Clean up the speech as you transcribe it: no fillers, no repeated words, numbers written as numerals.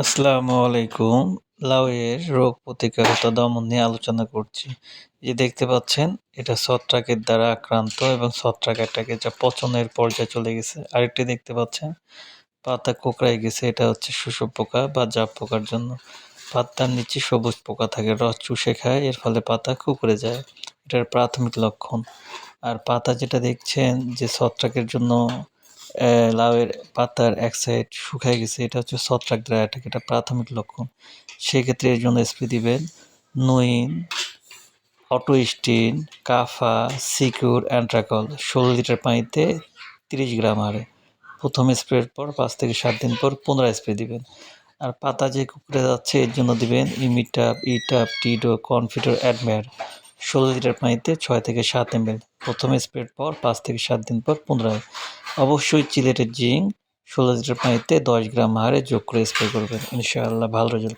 আসসালামু আলাইকুম। লাউয়ের রোগ প্রতিকারিতা দমন নিয়ে আলোচনা করছি। এই যে দেখতে পাচ্ছেন, এটা ছত্রাকের দ্বারা আক্রান্ত এবং ছত্রাক এটাকে যা পচনের পর্যায়ে চলে গেছে। আরেকটি দেখতে পাচ্ছেন, পাতা কোঁকড়ায় গেছে। এটা হচ্ছে শোষক পোকা বা জাপ পোকার জন্য। পাতার নিচে সবুজ পোকা থাকে, রস চুষে খায়, এর ফলে পাতা কুঁকড়ে যায়। এটার প্রাথমিক লক্ষণ। আর পাতা যেটা দেখছেন যে ছত্রাকের জন্য লাউয়ের পাতার এক সাইড শুকায় গেছে, এটা হচ্ছে ছত্রাক দ্বারা অ্যাটাক, এটা প্রাথমিক লক্ষণ। সেক্ষেত্রে এর জন্য স্প্রে দিবেন নুইন, অটোস্টিন, কাফা, সিকিউর, অ্যান্ট্রাকল ১৬ লিটার পানিতে ৩০ গ্রাম হারে। প্রথম স্প্রের পর ৫ থেকে ৭ দিন পর পুনরায় স্প্রে দিবেন। আর পাতা যে কুঁকড়ে যাচ্ছে এর জন্য দিবেন ইমিটাপ, ইটাপ, টিডো, কনফিডর, অ্যাডমেয়ার ১৬ লিটার পানিতে ৬ থেকে ৭ ml। প্রথম স্প্রের পর ৫ থেকে ৭ দিন পর পুনরায়। অবশ্যই চিলেটের জিঙ্ক ১৬ লিটার পানিতে ১০ গ্রাম হারে যোগ করে স্প্রে করবেন। ইনশাআল্লাহ ভালো রেজাল্ট।